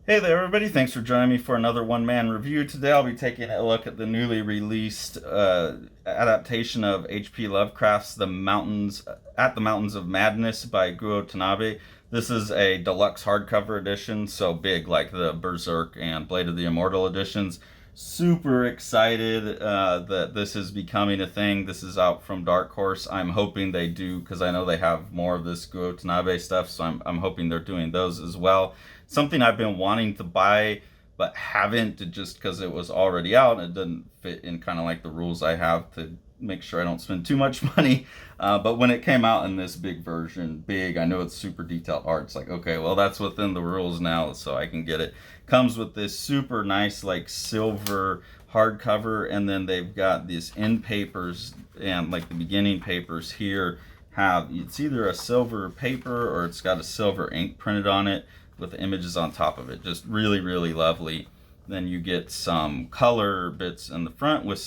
Hey there, everybody. Thanks for joining me for another one-man review. Today I'll be taking a look at the newly released adaptation of H.P. Lovecraft's the Mountains of Madness by Gou Tanabe. This is a deluxe hardcover edition, so big like the Berserk and Blade of the Immortal editions. Super excited that this is becoming a thing. This is out from Dark Horse. I'm hoping they do, because I know they have more of this Gou Tanabe stuff, so I'm hoping they're doing those as well. Something I've been wanting to buy but haven't, just because it was already out and it doesn't fit in kind of like the rules I have to make sure I don't spend too much money. But when it came out in this big version, I know it's super detailed art. It's like, okay, well, that's within the rules now, so I can get it. Comes with this super nice, like, silver hardcover, and then they've got these end papers, and like the beginning papers here have, it's either a silver paper or it's got a silver ink printed on it with the images on top of it. Just really, really lovely. Then you get some color bits in the front with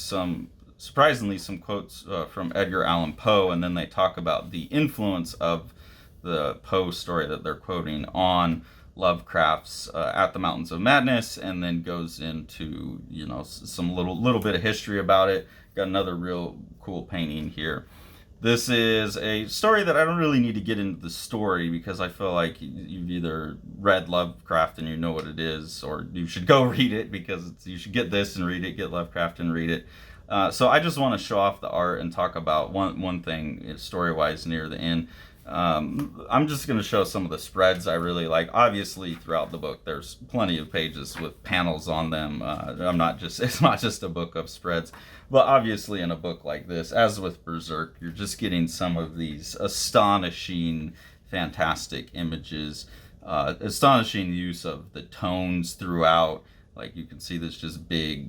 surprisingly, some quotes from Edgar Allan Poe, and then they talk about the influence of the Poe story that they're quoting on Lovecraft's At the Mountains of Madness, and then goes into, some little bit of history about it. Got another real cool painting here. This is a story that I don't really need to get into the story, because I feel like you've either read Lovecraft and you know what it is, or you should go read it, because you should get this and read it, get Lovecraft and read it. So I just want to show off the art and talk about one thing story-wise near the end. I'm just going to show some of the spreads I really like. Obviously, throughout the book, there's plenty of pages with panels on them. It's not just a book of spreads, but obviously in a book like this, as with Berserk, you're just getting some of these astonishing, fantastic images, astonishing use of the tones throughout. Like, you can see this just big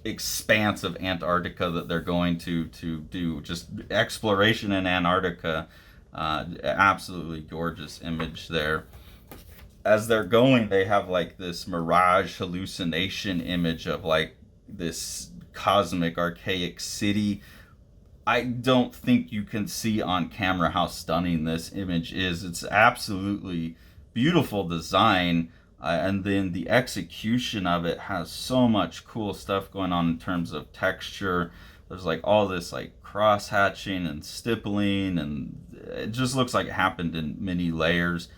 expanse of Antarctica that they're going to do just exploration in Antarctica. Absolutely gorgeous image there. As they're going, they have like this mirage hallucination image of like this cosmic archaic city. I don't think you can see on camera how stunning this image is. It's absolutely beautiful design, and then the execution of it has so much cool stuff going on in terms of texture. There's like all this like cross hatching and stippling, and it just looks like it happened in many layers.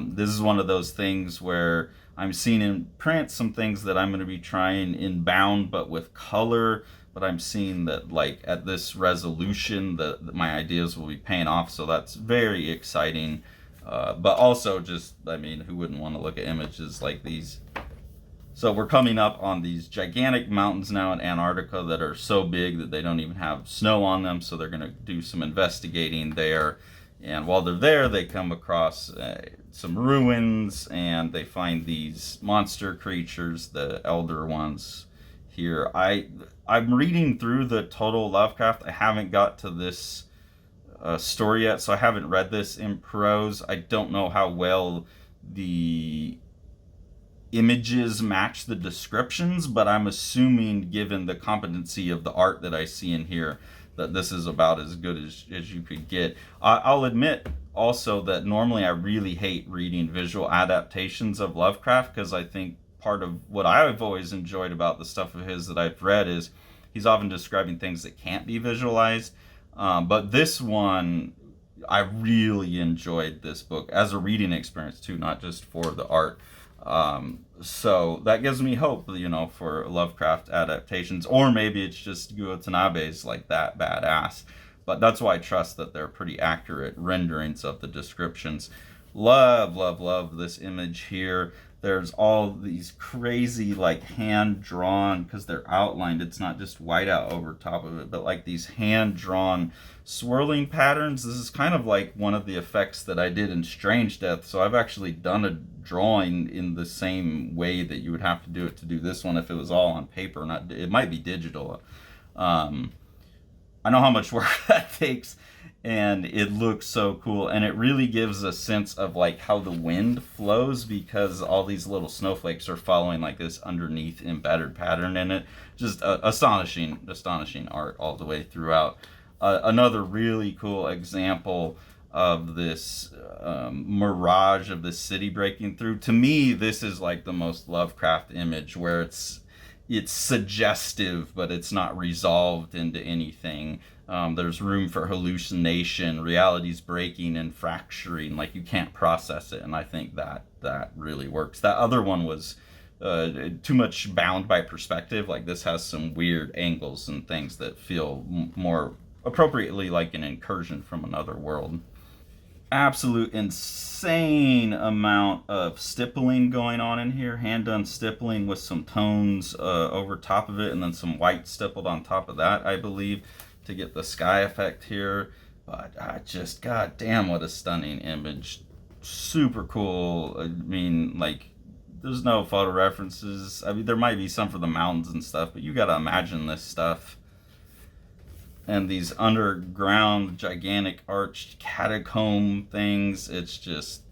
This is one of those things where I'm seeing in print some things that I'm going to be trying in bound but with color, but I'm seeing that like at this resolution that my ideas will be paying off, so that's very exciting. But also just, I mean, who wouldn't want to look at images like these? So we're coming up on these gigantic mountains now in Antarctica that are so big that they don't even have snow on them, so they're going to do some investigating there. And while they're there, they come across some ruins, and they find these monster creatures, the elder ones here. I'm reading through the total Lovecraft. I haven't got to this story yet, so I haven't read this in prose. I don't know how well the images match the descriptions, but I'm assuming, given the competency of the art that I see in here, that this is about as good as you could get. I'll admit also that normally I really hate reading visual adaptations of Lovecraft, because I think part of what I've always enjoyed about the stuff of his that I've read is he's often describing things that can't be visualized. But this one, I really enjoyed this book as a reading experience too, not just for the art. So that gives me hope, for Lovecraft adaptations, or maybe it's just Gou Tanabe's like that badass. But that's why I trust that they're pretty accurate renderings of the descriptions. Love, love, love this image here. There's all these crazy like hand drawn, because they're outlined, it's not just white out over top of it, but like these hand drawn swirling patterns. This is kind of like one of the effects that I did in Strange Death, so I've actually done a drawing in the same way that you would have to do it to do this one if it was all on paper. Not, it might be digital. I know how much work that takes, and it looks so cool, and it really gives a sense of like how the wind flows, because all these little snowflakes are following like this underneath embedded pattern in it. Just astonishing art all the way throughout. Another really cool example of this mirage of the city breaking through. To me, this is like the most Lovecraft image, where it's suggestive, but it's not resolved into anything. There's room for hallucination, reality's breaking and fracturing, like you can't process it, and I think that really works. That other one was too much bound by perspective. Like this has some weird angles and things that feel more appropriately like an incursion from another world. Absolute insane amount of stippling going on in here. Hand done stippling with some tones over top of it, and then some white stippled on top of that, I believe, to get the sky effect here. But I just, god damn, what a stunning image. Super cool. I mean, like, there's no photo references. I mean, there might be some for the mountains and stuff, but you gotta imagine this stuff. And these underground gigantic arched catacomb things, it's just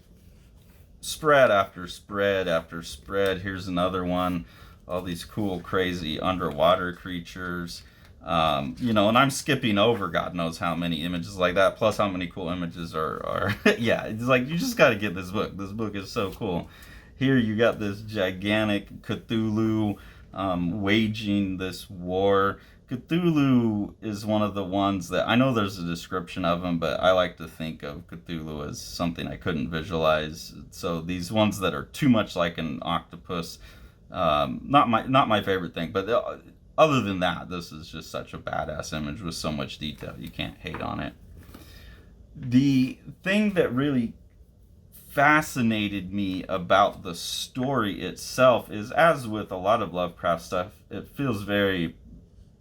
spread after spread after spread. Here's another one, all these cool crazy underwater creatures, and I'm skipping over god knows how many images like that, plus how many cool images are yeah, it's like you just got to get this book. This book is so cool. Here you got this gigantic Cthulhu waging this war. Cthulhu is one of the ones that I know there's a description of him, but I like to think of Cthulhu as something I couldn't visualize. So these ones that are too much like an octopus, not my favorite thing. But other than that, this is just such a badass image with so much detail. You can't hate on it. The thing that really fascinated me about the story itself is, as with a lot of Lovecraft stuff, it feels very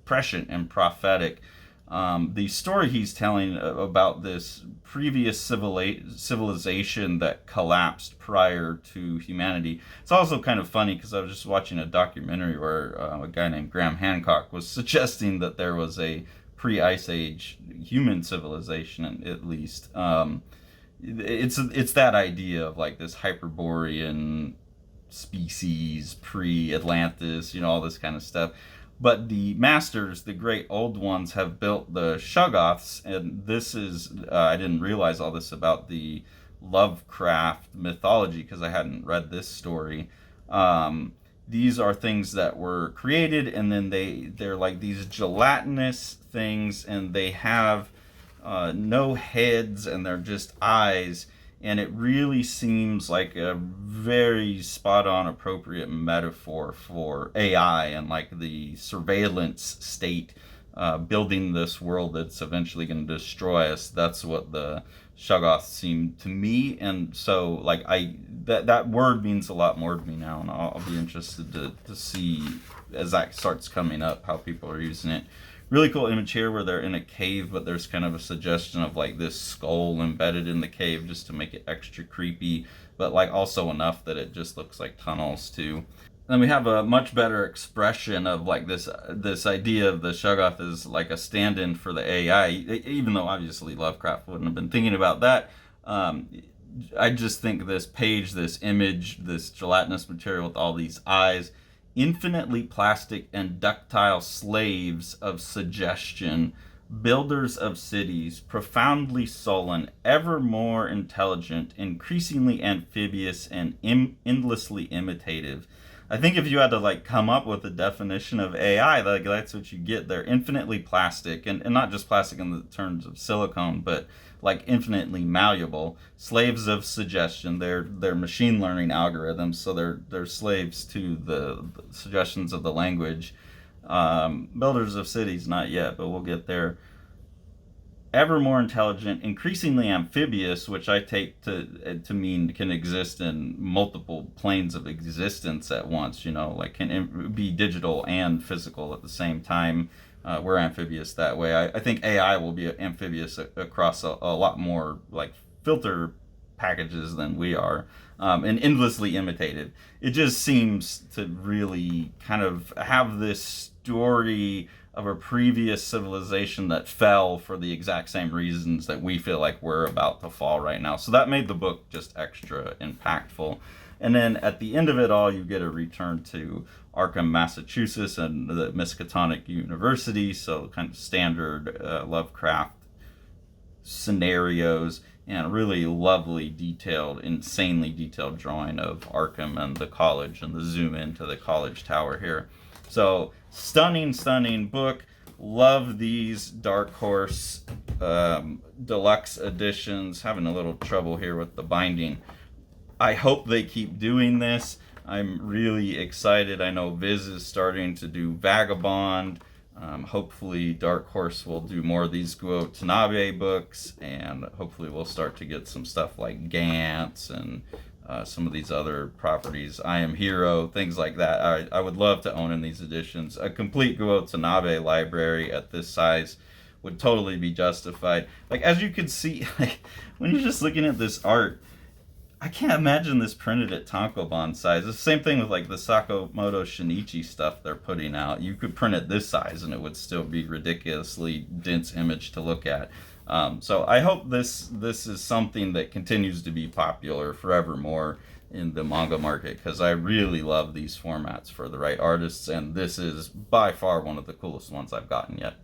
prescient and prophetic. The story he's telling about this previous civilization that collapsed prior to humanity. It's also kind of funny because I was just watching a documentary where a guy named Graham Hancock was suggesting that there was a pre-Ice Age human civilization, at least. It's that idea of like this Hyperborean species, pre-Atlantis, all this kind of stuff. But the masters, the great old ones, have built the Shoggoths, and this is, I didn't realize all this about the Lovecraft mythology because I hadn't read this story. These are things that were created, and then they're like these gelatinous things, and they have no heads, and they're just eyes. And it really seems like a very spot-on, appropriate metaphor for AI and like the surveillance state building this world that's eventually going to destroy us. That's what the Shoggoths seem to me. And so, like, that word means a lot more to me now, and I'll be interested to see as that starts coming up how people are using it. Really cool image here where they're in a cave, but there's kind of a suggestion of like this skull embedded in the cave just to make it extra creepy, but like also enough that it just looks like tunnels too. Then we have a much better expression of like this idea of the Shoggoth as like a stand-in for the AI, even though obviously Lovecraft wouldn't have been thinking about that. I just think this page, this image, this gelatinous material with all these eyes, infinitely plastic and ductile slaves of suggestion, builders of cities, profoundly sullen, ever more intelligent, increasingly amphibious, and endlessly imitative. I think if you had to like come up with a definition of AI, like that's what you get. They're infinitely plastic, and not just plastic in the terms of silicone, but like infinitely malleable, slaves of suggestion. They're machine learning algorithms, so they're slaves to the suggestions of the language. Builders of cities, not yet, but we'll get there. Ever more intelligent, increasingly amphibious, which I take to mean can exist in multiple planes of existence at once. Like can be digital and physical at the same time. We're amphibious that way. I think AI will be amphibious across a lot more like filter packages than we are, and endlessly imitative. It just seems to really kind of have this story of a previous civilization that fell for the exact same reasons that we feel like we're about to fall right now. So that made the book just extra impactful. And then at the end of it all, you get a return to Arkham, Massachusetts, and the Miskatonic University. So kind of standard Lovecraft scenarios, and a really lovely, detailed, insanely detailed drawing of Arkham and the college, and the zoom into the college tower here. So stunning, stunning book. Love these Dark Horse deluxe editions. Having a little trouble here with the binding. I hope they keep doing this. I'm really excited. I know Viz is starting to do Vagabond. Hopefully Dark Horse will do more of these Gou Tanabe books, and hopefully we'll start to get some stuff like Gantz and some of these other properties. I Am Hero, things like that. I would love to own in these editions. A complete Gou Tanabe library at this size would totally be justified. Like, as you can see, like, when you're just looking at this art, I can't imagine this printed at tankobon size. It's the same thing with like the Sakamoto Shinichi stuff they're putting out. You could print it this size and it would still be ridiculously dense image to look at. So I hope this is something that continues to be popular forevermore in the manga market, because I really love these formats for the right artists, and this is by far one of the coolest ones I've gotten yet.